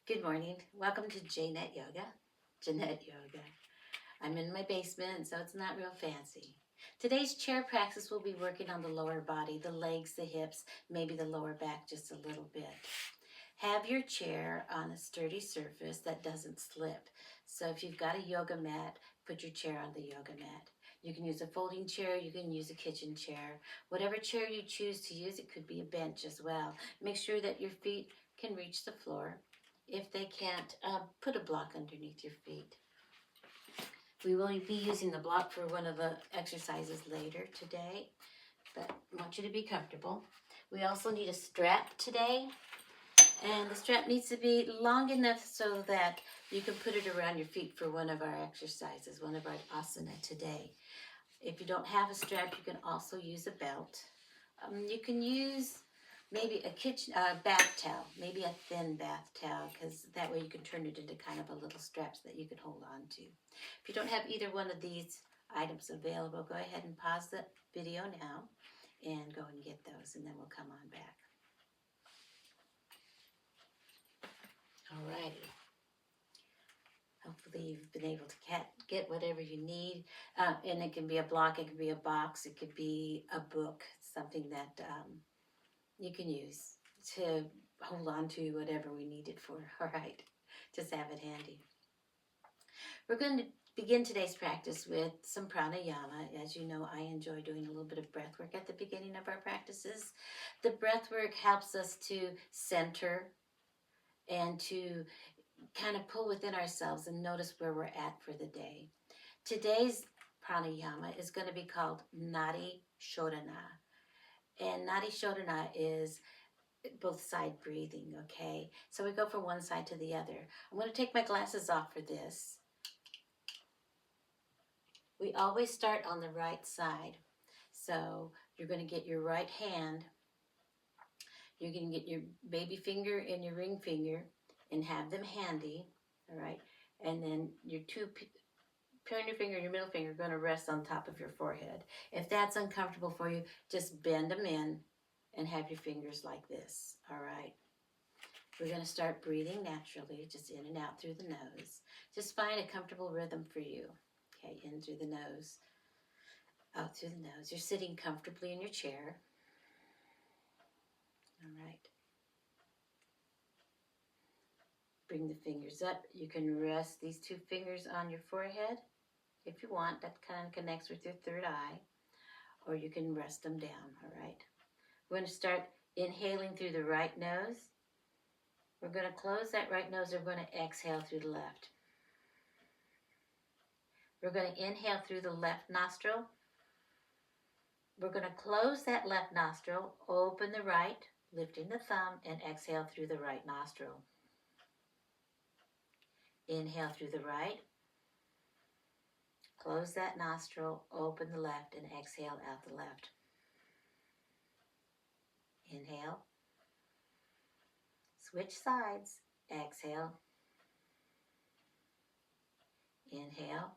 Good morning. Welcome to Jeanette Yoga. Jeanette Yoga. I'm in my basement, so it's not real fancy. Today's chair practice will be working on the lower body, the legs, the hips, maybe the lower back just a little bit. Have your chair on a sturdy surface that doesn't slip. So if you've got a yoga mat, put your chair on the yoga mat. You can use a folding chair, you can use a kitchen chair. Whatever chair you choose to use, it could be a bench as well. Make sure that your feet can reach the floor. If they can't, put a block underneath your feet. We will be using the block for one of the exercises later today, but I want you to be comfortable. We also need a strap today, and the strap needs to be long enough so that you can put it around your feet for one of our exercises, one of our asana today. If you don't have a strap, you can also use a belt. You can use maybe a bath towel, maybe a thin bath towel, because that way you can turn it into kind of a little straps that you can hold on to. If you don't have either one of these items available, go ahead and pause the video now and go and get those, and then we'll come on back. Alrighty. Hopefully you've been able to get whatever you need, and it can be a block, it can be a box, it could be a book, something that you can use to hold on to whatever we need it for. All right, just have it handy. We're going to begin today's practice with some pranayama. As you know, I enjoy doing a little bit of breath work at the beginning of our practices. The breath work helps us to center and to kind of pull within ourselves and notice where we're at for the day. Today's pranayama is going to be called Nadi Shodhana. And Nadi Shodhana is both side breathing, okay? So we go from one side to the other. I'm going to take my glasses off for this. We always start on the right side. So you're going to get your right hand. You're going to get your baby finger and your ring finger and have them handy, all right? And then your pointer finger and your middle finger are going to rest on top of your forehead. If that's uncomfortable for you, just bend them in and have your fingers like this, all right? We're going to start breathing naturally, just in and out through the nose. Just find a comfortable rhythm for you. Okay, in through the nose, out through the nose. You're sitting comfortably in your chair. All right. Bring the fingers up. You can rest these two fingers on your forehead if you want. That kind of connects with your third eye. Or you can rest them down, all right? We're going to start inhaling through the right nose. We're going to close that right nose. We're going to exhale through the left. We're going to inhale through the left nostril. We're going to close that left nostril, open the right, lifting the thumb, and exhale through the right nostril. Inhale through the right. Close that nostril, open the left, and exhale out the left. Inhale. Switch sides. Exhale. Inhale.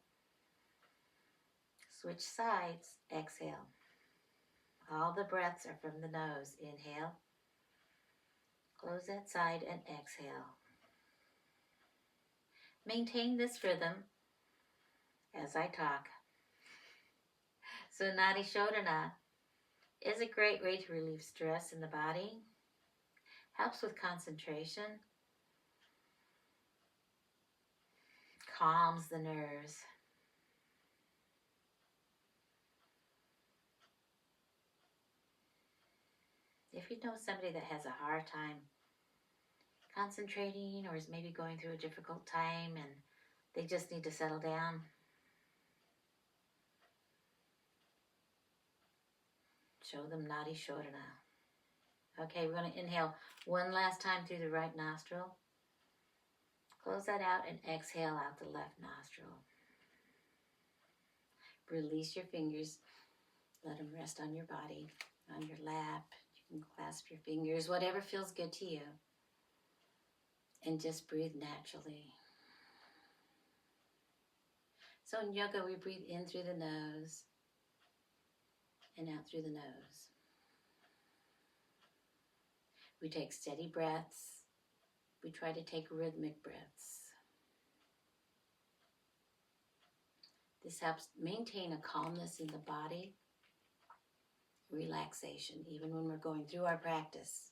Switch sides. Exhale. All the breaths are from the nose. Inhale. Close that side and exhale. Maintain this rhythm as I talk. So Nadi Shodhana is a great way to relieve stress in the body. Helps with concentration. Calms the nerves. If you know somebody that has a hard time concentrating or is maybe going through a difficult time and they just need to settle down, show them Nadi Shodhana. Okay, we're going to inhale one last time through the right nostril. Close that out and exhale out the left nostril. Release your fingers. Let them rest on your body, on your lap. You can clasp your fingers, whatever feels good to you. And just breathe naturally. So in yoga, we breathe in through the nose and out through the nose. We take steady breaths We try to take rhythmic breaths. This helps maintain a calmness in the body, relaxation, even when we're going through our practice.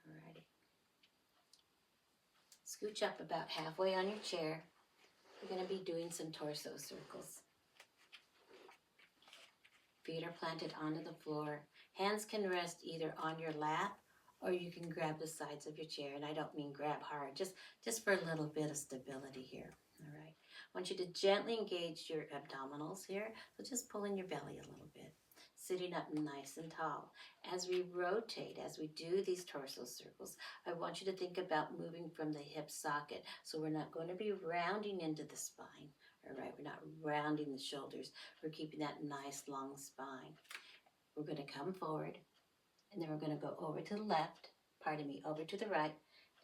Alrighty. Scooch up about halfway on your chair. We're going to be doing some torso circles. Feet are planted onto the floor. Hands can rest either on your lap or you can grab the sides of your chair. And I don't mean grab hard, just for a little bit of stability here. All right. I want you to gently engage your abdominals here. So just pull in your belly a little bit. Sitting up nice and tall. As we rotate, as we do these torso circles, I want you to think about moving from the hip socket. So we're not going to be rounding into the spine. All right, we're not rounding the shoulders. We're keeping that nice long spine. We're going to come forward, and then we're going to go over to the left, over to the right,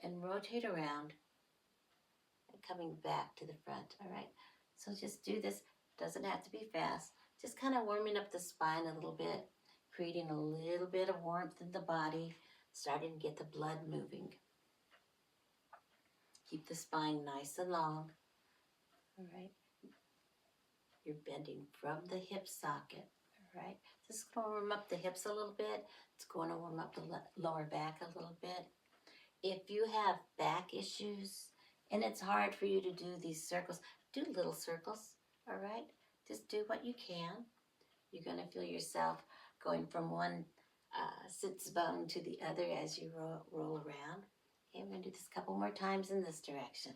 and rotate around, and coming back to the front, all right? So just do this. Doesn't have to be fast. Just kind of warming up the spine a little bit, creating a little bit of warmth in the body, starting to get the blood moving. Keep the spine nice and long, all right? You're bending from the hip socket, all right? This is going to warm up the hips a little bit. It's going to warm up the lower back a little bit. If you have back issues and it's hard for you to do these circles, do little circles, all right? Just do what you can. You're going to feel yourself going from one sits bone to the other as you roll around. Okay, we're going to do this a couple more times in this direction.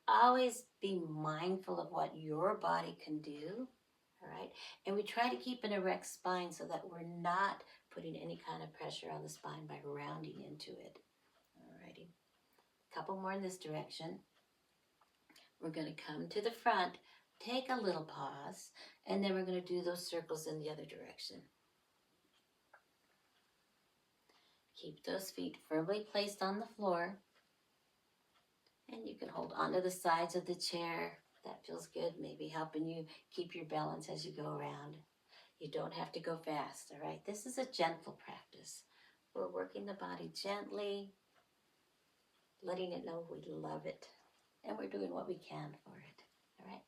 Always be mindful of what your body can do, all right? And we try to keep an erect spine so that we're not putting any kind of pressure on the spine by rounding into it. All righty. A couple more in this direction. We're going to come to the front, take a little pause, and then we're going to do those circles in the other direction. Keep those feet firmly placed on the floor. And you can hold onto the sides of the chair. That feels good, maybe helping you keep your balance as you go around. You don't have to go fast, all right? This is a gentle practice. We're working the body gently, letting it know we love it, and we're doing what we can for it, all right?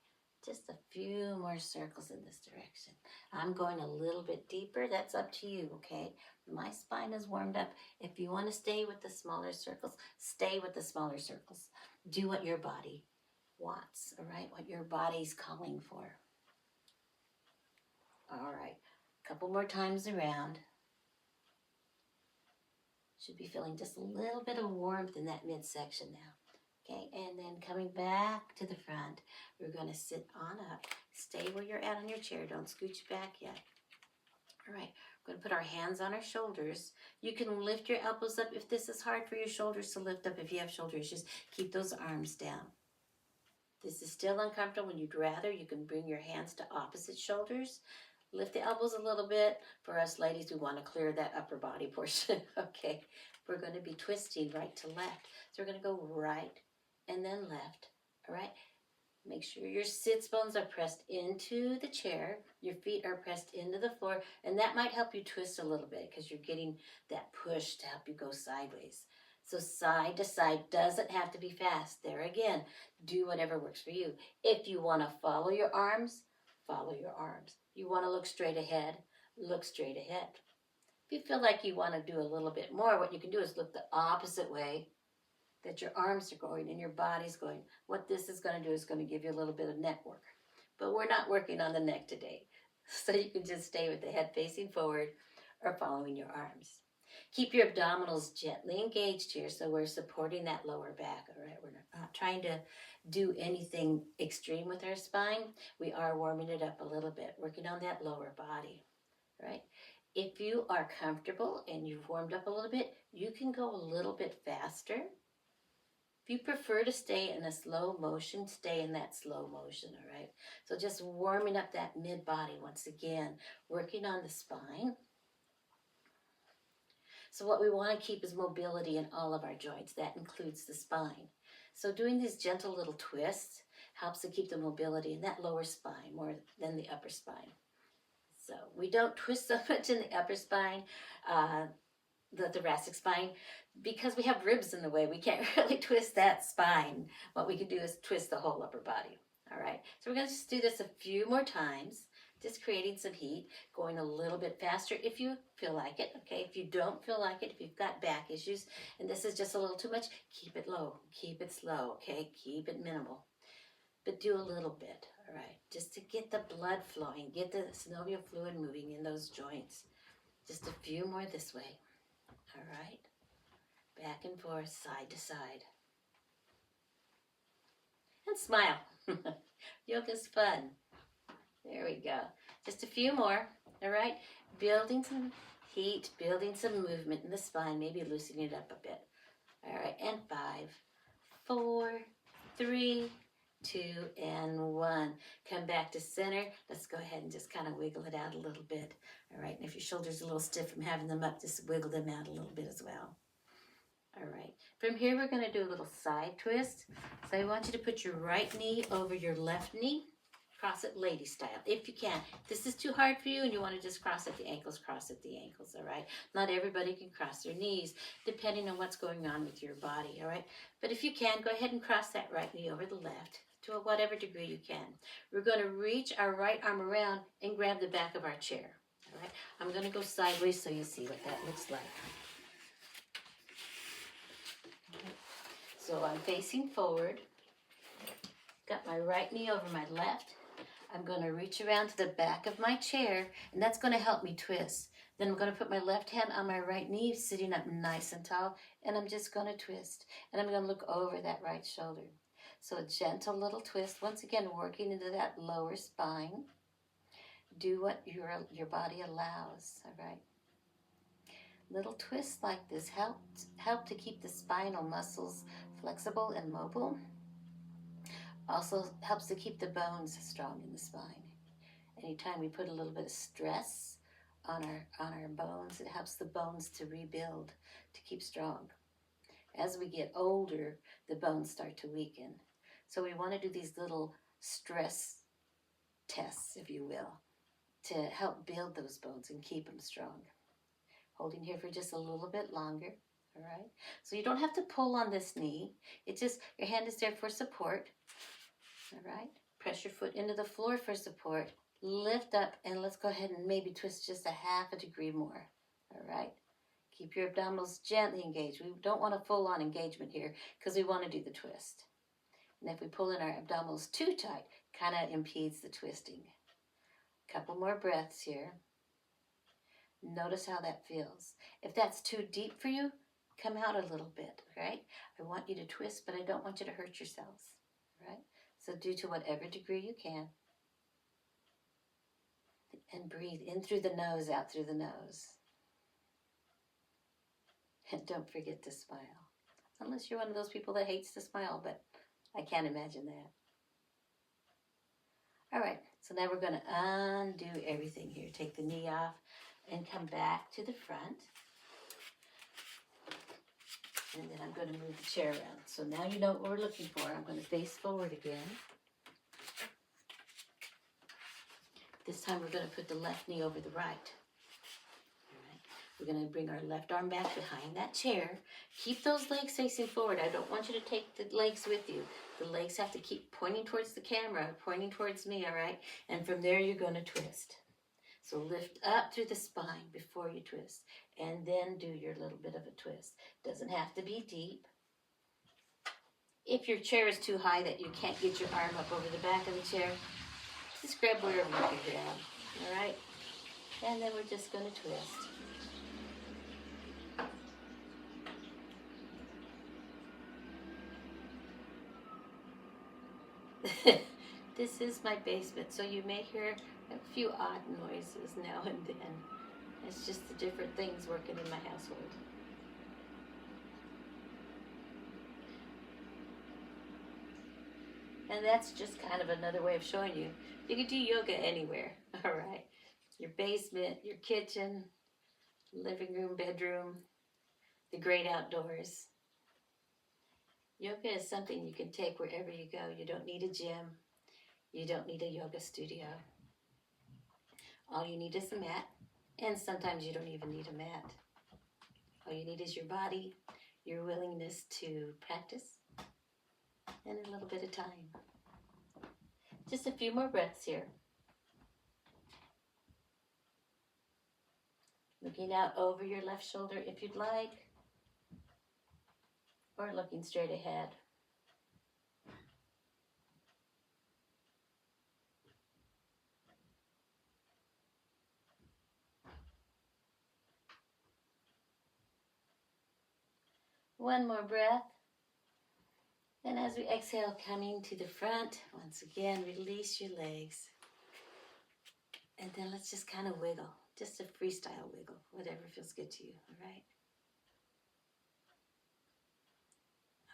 Just a few more circles in this direction. I'm going a little bit deeper. That's up to you, okay? My spine is warmed up. If you want to stay with the smaller circles, stay with the smaller circles. Do what your body wants, all right? What your body's calling for. All right, a couple more times around. Should be feeling just a little bit of warmth in that midsection now. Okay, and then coming back to the front, we're going to sit on up. Stay where you're at on your chair. Don't scooch back yet. All right, we're going to put our hands on our shoulders. You can lift your elbows up if this is hard for your shoulders to lift up. If you have shoulder issues, keep those arms down. This is still uncomfortable. When you'd rather, you can bring your hands to opposite shoulders. Lift the elbows a little bit. For us ladies, we want to clear that upper body portion. Okay, we're going to be twisting right to left. So we're going to go right and then left, all right? Make sure your sits bones are pressed into the chair, your feet are pressed into the floor, and that might help you twist a little bit because you're getting that push to help you go sideways. So side to side doesn't have to be fast. There again, do whatever works for you. If you want to follow your arms, follow your arms. You want to look straight ahead, look straight ahead. If you feel like you want to do a little bit more, what you can do is look the opposite way that your arms are going and your body's going. What this is going to do is going to give you a little bit of neck work. But we're not working on the neck today. So you can just stay with the head facing forward or following your arms. Keep your abdominals gently engaged here so we're supporting that lower back, all right? We're not trying to do anything extreme with our spine. We are warming it up a little bit, working on that lower body, all right? If you are comfortable and you've warmed up a little bit, you can go a little bit faster. If you prefer to stay in a slow motion, stay in that slow motion, all right? So just warming up that mid-body once again, working on the spine. So what we want to keep is mobility in all of our joints. That includes the spine. So doing these gentle little twists helps to keep the mobility in that lower spine more than the upper spine. So we don't twist so much in the upper spine. the thoracic spine, because we have ribs in the way, we can't really twist that spine. What we can do is twist the whole upper body. All right, so we're going to just do this a few more times, just creating some heat, going a little bit faster if you feel like it. Okay, if you don't feel like it, if you've got back issues and this is just a little too much, keep it low, keep it slow. Okay, keep it minimal, but do a little bit. All right, just to get the blood flowing, get the synovial fluid moving in those joints. Just a few more this way. All right, back and forth, side to side. And smile. Yoga's fun. There we go. Just a few more. All right, building some heat, building some movement in the spine, maybe loosening it up a bit. All right, and 5, 4, 3, 2, and 1. Come back to center. Let's go ahead and just kind of wiggle it out a little bit. All right, and if your shoulders are a little stiff from having them up, just wiggle them out a little bit as well. All right, from here we're going to do a little side twist. So I want you to put your right knee over your left knee. Cross it lady style, if you can. If this is too hard for you and you want to just cross at the ankles, cross at the ankles, all right? Not everybody can cross their knees, depending on what's going on with your body, all right? But if you can, go ahead and cross that right knee over the left to whatever degree you can. We're going to reach our right arm around and grab the back of our chair, all right? I'm going to go sideways so you see what that looks like. So I'm facing forward, got my right knee over my left. I'm going to reach around to the back of my chair, and that's going to help me twist. Then I'm going to put my left hand on my right knee, sitting up nice and tall, and I'm just going to twist. And I'm going to look over that right shoulder. So a gentle little twist, once again, working into that lower spine. Do what your body allows, all right? Little twists like this help to keep the spinal muscles flexible and mobile. Also helps to keep the bones strong in the spine. Anytime we put a little bit of stress on our bones, it helps the bones to rebuild, to keep strong. As we get older, the bones start to weaken. So we want to do these little stress tests, if you will, to help build those bones and keep them strong. Holding here for just a little bit longer, all right? So you don't have to pull on this knee. It's just, your hand is there for support. All right, press your foot into the floor for support. Lift up and let's go ahead and maybe twist just a half a degree more. All right, keep your abdominals gently engaged. We don't want a full-on engagement here because we want to do the twist. And if we pull in our abdominals too tight, kind of impedes the twisting. A couple more breaths here. Notice how that feels. If that's too deep for you, come out a little bit, right? I want you to twist, but I don't want you to hurt yourselves, right? So do to whatever degree you can. And breathe in through the nose, out through the nose. And don't forget to smile. Unless you're one of those people that hates to smile, but I can't imagine that. All right, so now we're going to undo everything here. Take the knee off and come back to the front. And then I'm going to move the chair around. So now you know what we're looking for. I'm going to face forward again. This time we're going to put the left knee over the right. All right. We're going to bring our left arm back behind that chair. Keep those legs facing forward. I don't want you to take the legs with you. The legs have to keep pointing towards the camera, pointing towards me, all right? And from there you're going to twist. So lift up through the spine before you twist, and then do your little bit of a twist. Doesn't have to be deep. If your chair is too high that you can't get your arm up over the back of the chair, just grab wherever you can grab, all right? And then we're just going to twist. This is my basement, so you may hear a few odd noises now and then. It's just the different things working in my household. And that's just kind of another way of showing you. You can do yoga anywhere, all right? Your basement, your kitchen, living room, bedroom, the great outdoors. Yoga is something you can take wherever you go. You don't need a gym. You don't need a yoga studio. All you need is a mat, and sometimes you don't even need a mat. All you need is your body, your willingness to practice, and a little bit of time. Just a few more breaths here. Looking out over your left shoulder if you'd like, or looking straight ahead. One more breath. And as we exhale, coming to the front, once again, release your legs. And then let's just kind of wiggle, just a freestyle wiggle, whatever feels good to you, all right?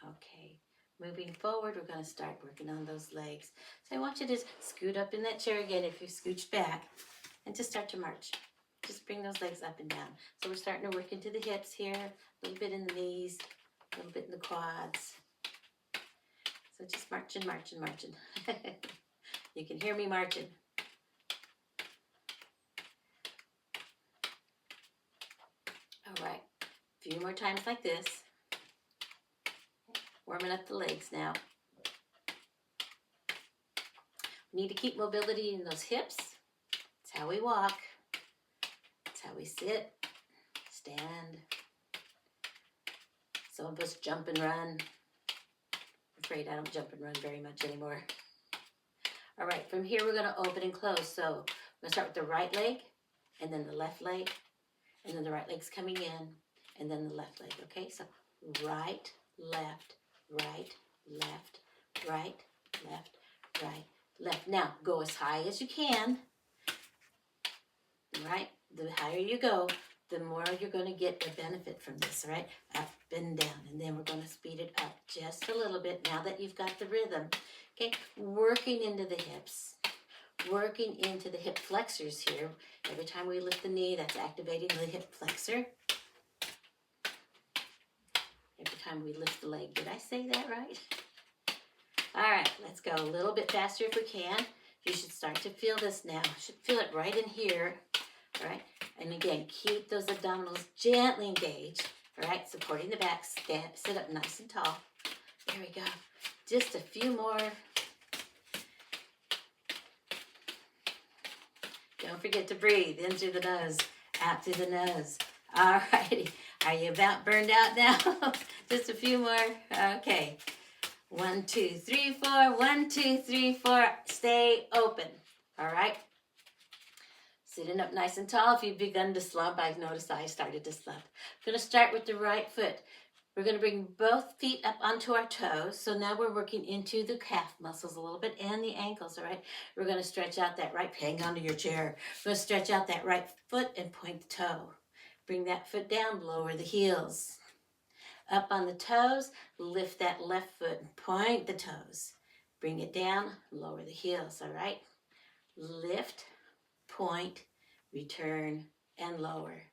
Okay, moving forward, we're going to start working on those legs. So I want you to scoot up in that chair again if you've scooched back, and just start to march. Just bring those legs up and down. So we're starting to work into the hips here, a little bit in the knees, a little bit in the quads. So just marching, marching, marching. You can hear me marching. All right, a few more times like this. Warming up the legs now. We need to keep mobility in those hips. It's how we walk. It's how we sit, stand. Some of us jump and run. I'm afraid I don't jump and run very much anymore. All right, from here we're going to open and close. So I'm going to start with the right leg, and then the left leg, and then the right leg's coming in, and then the left leg, okay? So right, left, right, left, right, left, right, left. Now, go as high as you can, right? The higher you go, the more you're going to get a benefit from this, right? Up and down, and then we're going to speed it up just a little bit now that you've got the rhythm, okay? Working into the hips, working into the hip flexors here. Every time we lift the knee, that's activating the hip flexor. Every time we lift the leg. Did I say that right? All right, let's go a little bit faster if we can. You should start to feel this now. You should feel it right in here, all right? And again, keep those abdominals gently engaged, all right? Supporting the back, sit up nice and tall. There we go. Just a few more. Don't forget to breathe in through the nose, out through the nose. All righty. Are you about burned out now? Just a few more. Okay. 1, 2, 3, 4. 1, 2, 3, 4. Stay open. All right. Sitting up nice and tall. If you've begun to slump, I've noticed I started to slump. I'm going to start with the right foot. We're going to bring both feet up onto our toes. So now we're working into the calf muscles a little bit and the ankles, all right? We're going to stretch out that right, hang onto your chair. We're going to stretch out that right foot and point the toe. Bring that foot down, lower the heels. Up on the toes, lift that left foot and point the toes. Bring it down, lower the heels, all right? Lift, point, return, and lower.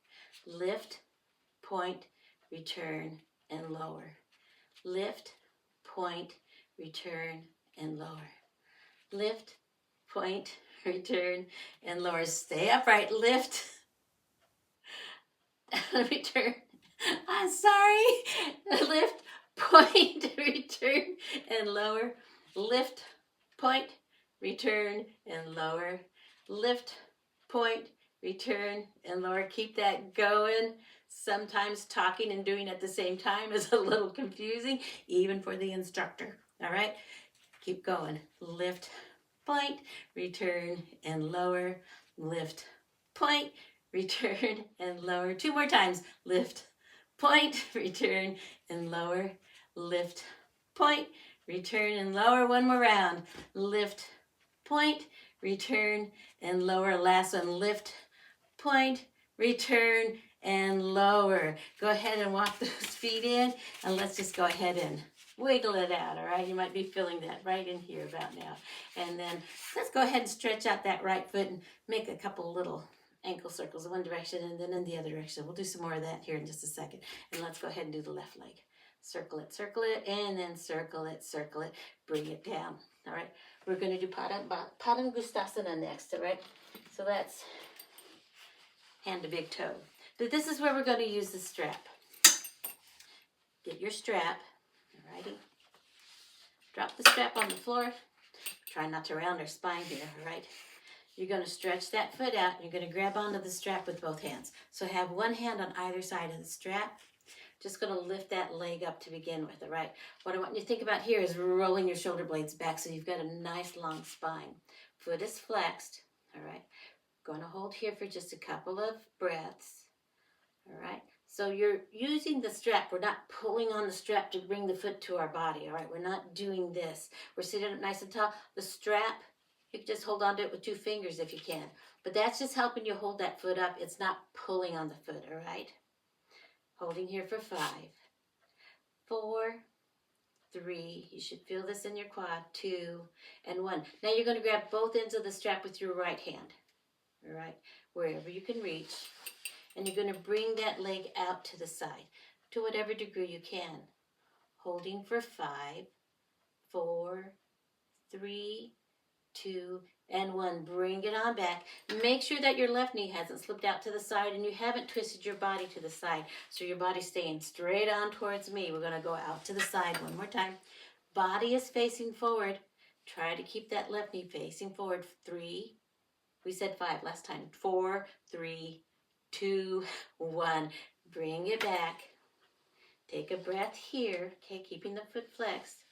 Lift, point, return, and lower. Lift, point, return, and lower. Lift, point, return, and lower. Stay upright. Lift, return. I'm sorry. Lift, point, return, and lower. Lift, point, return, and lower. Lift, point, return, and lower. Keep that going. Sometimes talking and doing at the same time is a little confusing, even for the instructor. All right? Keep going. Lift, point, return, and lower. Lift, point, return, and lower. 2 more times. Lift, point, return, and lower. Lift, point, return, and lower. 1 more round. Lift, point, return, and lower. Last one. Lift, point, return, and lower. Go ahead and walk those feet in, and let's just go ahead and wiggle it out, all right? You might be feeling that right in here about now. And then let's go ahead and stretch out that right foot and make a couple little ankle circles in one direction and then in the other direction. We'll do some more of that here in just a second. And let's go ahead and do the left leg. Circle it, and then circle it, bring it down, all right? We're going to do Padangusthasana next, all right? So that's hand to big toe. But this is where we're going to use the strap. get your strap. Alrighty. Drop the strap on the floor. Try not to round our spine here, all right? You're going to stretch that foot out. You're going to grab onto the strap with both hands. So have one hand on either side of the strap. Just going to lift that leg up to begin with, all right? What I want you to think about here is rolling your shoulder blades back so you've got a nice long spine. Foot is flexed, all right? Going to hold here for just a couple of breaths, all right? So you're using the strap. We're not pulling on the strap to bring the foot to our body, all right? We're not doing this. We're sitting up nice and tall. The strap, you can just hold on to it with 2 fingers if you can. But that's just helping you hold that foot up. It's not pulling on the foot, all right? Holding here for 5, 4, 3. You should feel this in your quad. 2 and 1. Now you're going to grab both ends of the strap with your right hand, all right? Wherever you can reach. And you're going to bring that leg out to the side to whatever degree you can. Holding for 5, 4, 3, 2, and 1. Bring it on back. Make sure that your left knee hasn't slipped out to the side and you haven't twisted your body to the side. So your body's staying straight on towards me. We're going to go out to the side one more time. Body is facing forward. Try to keep that left knee facing forward. 3. We said 5 last time. 4, 3, 2, 1. Bring it back. Take a breath here. Okay, keeping the foot flexed.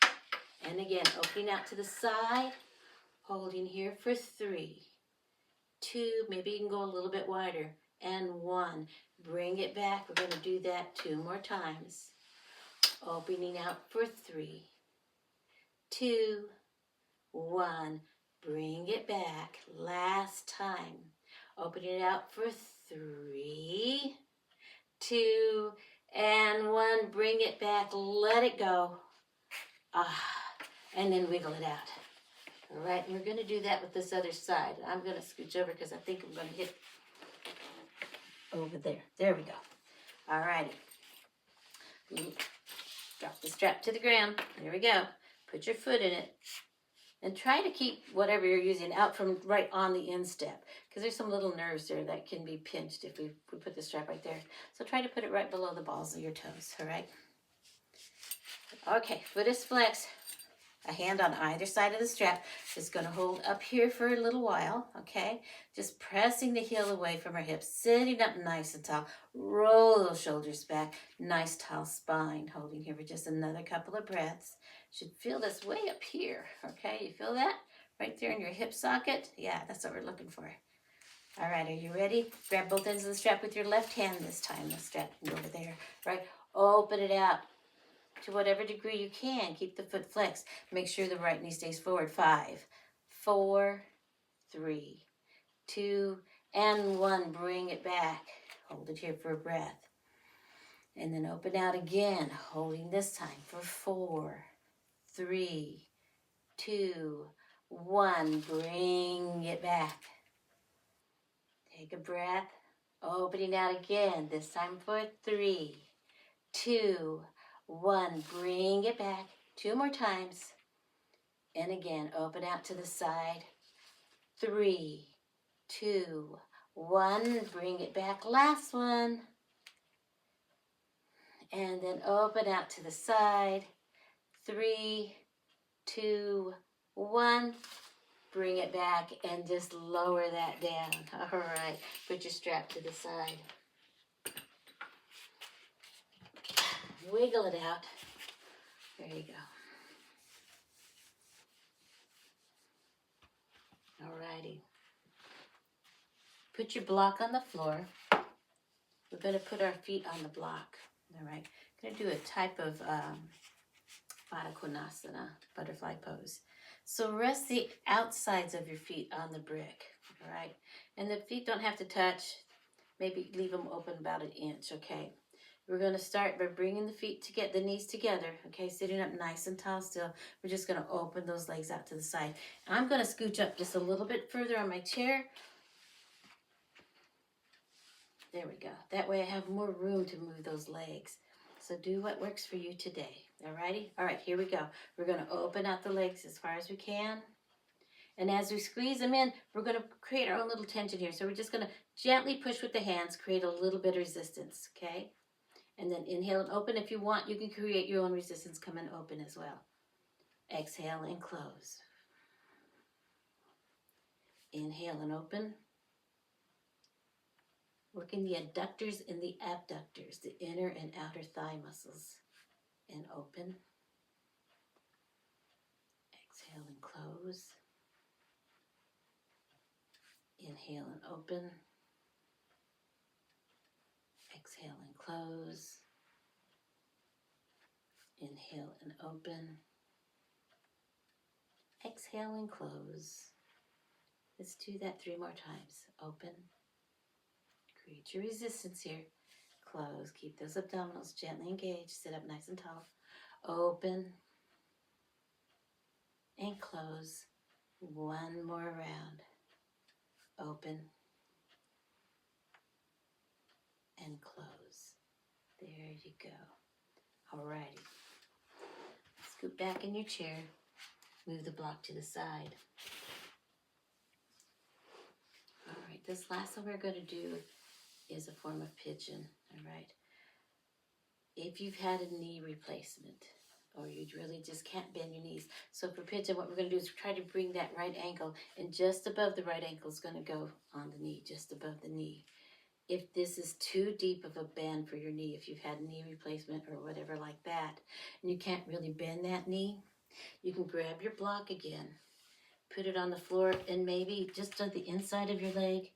And again, opening out to the side. Holding here for 3, 2, maybe you can go a little bit wider, and 1. Bring it back. We're going to do that 2 more times. Opening out for 3, 2, 1. Bring it back. Last time. Opening it out for 3, 2, and 1. Bring it back. Let it go. And then wiggle it out. All right, and we're going to do that with this other side. I'm going to scooch over because I think I'm going to hit over there. There we go. All righty. Drop the strap to the ground. There we go. Put your foot in it. And try to keep whatever you're using out from right on the instep. Because there's some little nerves there that can be pinched if we put the strap right there. So try to put it right below the balls of your toes. All right. Okay, foot is flexed. A hand on either side of the strap is going to hold up here for a little while, okay? Just pressing the heel away from our hips, sitting up nice and tall. Roll those shoulders back. Nice tall spine. Holding here for just another couple of breaths. Should feel this way up here, okay? You feel that? Right there in your hip socket? Yeah, that's what we're looking for. All right, are you ready? Grab both ends of the strap with your left hand this time. The strap can go over there, right? Open it out. To whatever degree you can, keep the foot flexed. Make sure the right knee stays forward. 5, 4, 3, 2, and 1. Bring it back. Hold it here for a breath. And then open out again, holding this time for 4, 3, 2, 1. Bring it back. Take a breath. Opening out again, this time for 3, 2, 1. Bring it back. 2 more times. And again, open out to the side. 3, 2, 1. Bring it back. Last one. And then open out to the side. 3, 2, 1. Bring it back and just lower that down. All right. Put your strap to the side. Wiggle it out. There you go. Alrighty. Put your block on the floor. We're going to put our feet on the block. Alright. Going to do a type of Baddha Konasana, butterfly pose. So rest the outsides of your feet on the brick. Alright. And the feet don't have to touch. Maybe leave them open about an inch, okay? We're going to start by bringing the feet together, the knees together, okay, sitting up nice and tall still. We're just going to open those legs out to the side. I'm going to scooch up just a little bit further on my chair. There we go. That way I have more room to move those legs. So do what works for you today. Alrighty? Alright, here we go. We're going to open out the legs as far as we can. And as we squeeze them in, we're going to create our own little tension here. So we're just going to gently push with the hands, create a little bit of resistance, okay? And then inhale and open. If you want, you can create your own resistance. Come and open as well. Exhale and close. Inhale and open. Working the adductors and the abductors, the inner and outer thigh muscles. And open. Exhale and close. Inhale and open. Exhale and close. Inhale and open. Exhale and close. Let's do that 3 more times. Open. Create your resistance here. Close. Keep those abdominals gently engaged. Sit up nice and tall. Open. And close. 1 more round. Open. And close. There you go. Alrighty. Scoot back in your chair. Move the block to the side. Alright, this last one we're going to do is a form of pigeon. Alright. If you've had a knee replacement, or you really just can't bend your knees. So for pigeon, what we're going to do is try to bring that right ankle, and just above the right ankle is going to go on the knee, just above the knee. If this is too deep of a bend for your knee, if you've had knee replacement or whatever like that, and you can't really bend that knee, you can grab your block again, put it on the floor, and maybe just on the inside of your leg,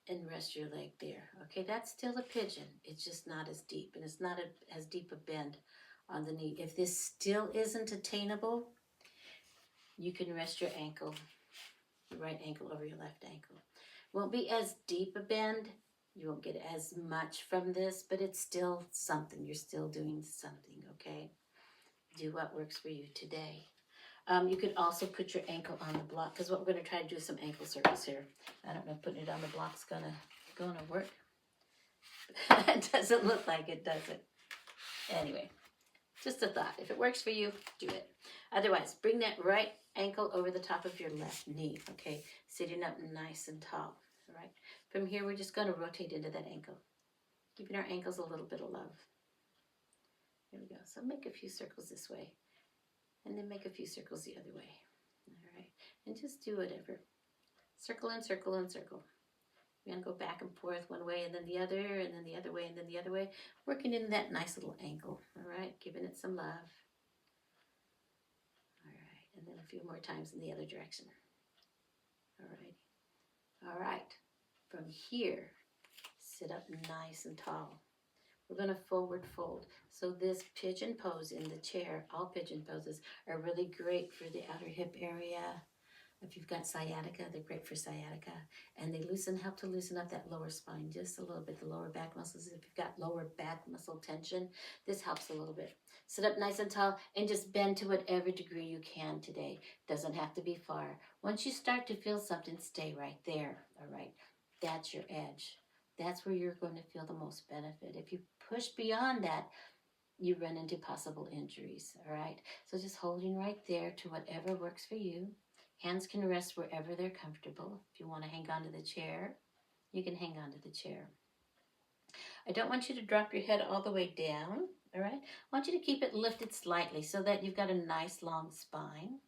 and rest your leg there. Okay, that's still a pigeon. It's just not as deep, and it's not as deep a bend on the knee. If this still isn't attainable, you can rest your ankle, your right ankle over your left ankle. Won't be as deep a bend. You won't get as much from this, but it's still something. You're still doing something, okay? Do what works for you today. You could also put your ankle on the block, because what we're going to try to do is some ankle circles here. I don't know if putting it on the block's gonna work. It doesn't look like it, does it? Anyway, just a thought. If it works for you, do it. Otherwise, bring that right ankle over the top of your left knee, okay? Sitting up nice and tall, all right? From here, we're just going to rotate into that ankle, giving our ankles a little bit of love. There we go. So make a few circles this way, and then make a few circles the other way, all right? And just do whatever. Circle and circle and circle. We're going to go back and forth one way and then the other, and then the other way and then the other way, working in that nice little ankle, all right? Giving it some love. All right, and then a few more times in the other direction. All right. All right. From here, sit up nice and tall. We're going to forward fold. So this pigeon pose in the chair, all pigeon poses are really great for the outer hip area. If you've got sciatica, they're great for sciatica. And they help to loosen up that lower spine just a little bit, the lower back muscles. If you've got lower back muscle tension, this helps a little bit. Sit up nice and tall and just bend to whatever degree you can today. Doesn't have to be far. Once you start to feel something, stay right there, all right? That's your edge. That's where you're going to feel the most benefit. If you push beyond that, you run into possible injuries, all right? So just holding right there to whatever works for you. Hands can rest wherever they're comfortable. If you want to hang on to the chair, you can hang on to the chair. I don't want you to drop your head all the way down, all right? I want you to keep it lifted slightly so that you've got a nice long spine,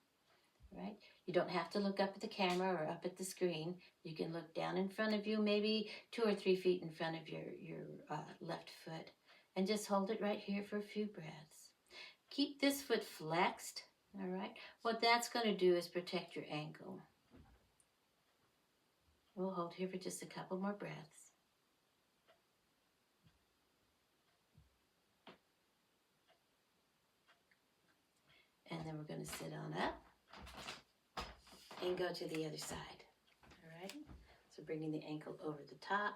right? You don't have to look up at the camera or up at the screen. You can look down in front of you, maybe 2 or 3 feet in front of your left foot, and just hold it right here for a few breaths. Keep this foot flexed, all right? What that's going to do is protect your ankle. We'll hold here for just a couple more breaths. And then we're going to sit on up and go to the other side. All right? So bringing the ankle over the top.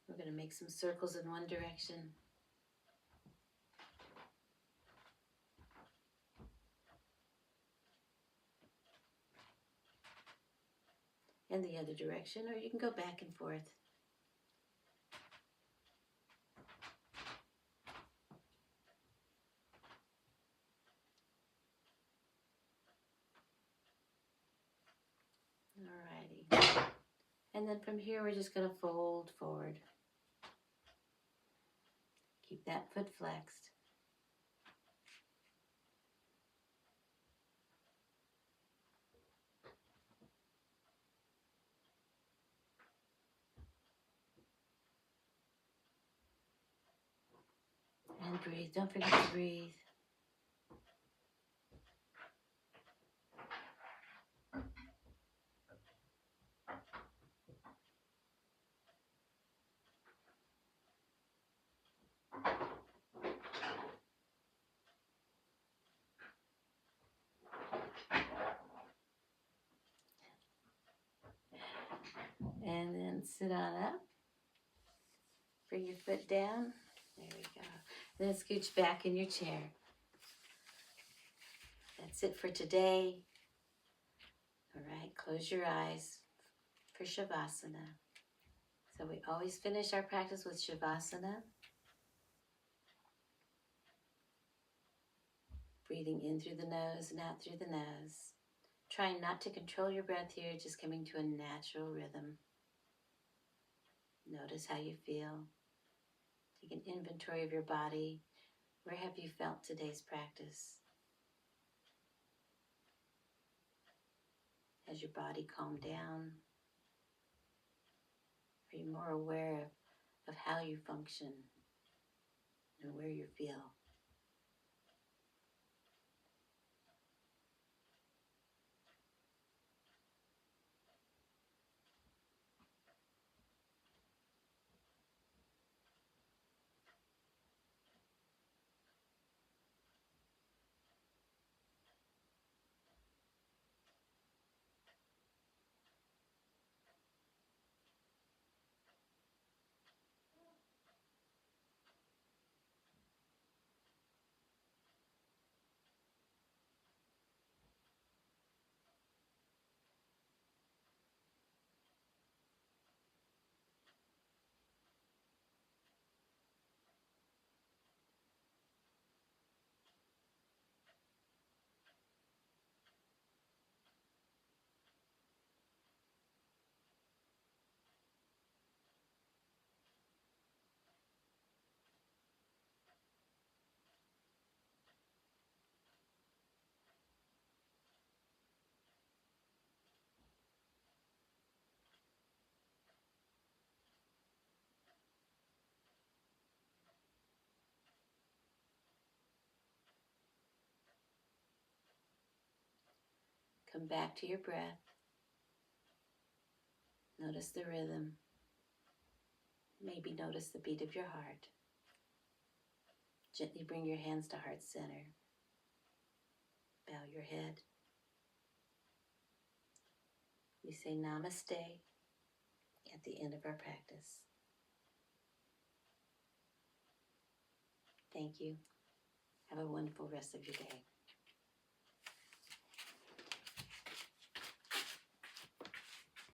We're going to make some circles in one direction. And the other direction, or you can go back and forth. Alrighty. And then from here, we're just going to fold forward. Keep that foot flexed. And breathe. Don't forget to breathe. And then sit on up. Bring your foot down. There we go. Then scooch back in your chair. That's it for today. All right, close your eyes for Shavasana. So we always finish our practice with Shavasana. Breathing in through the nose and out through the nose. Trying not to control your breath here, just coming to a natural rhythm. Notice how you feel. Take an inventory of your body. Where have you felt today's practice? Has your body calmed down? Are you more aware of how you function and where you feel? Come back to your breath. Notice the rhythm. Maybe notice the beat of your heart. Gently bring your hands to heart center. Bow your head. We say namaste at the end of our practice. Thank you. Have a wonderful rest of your day.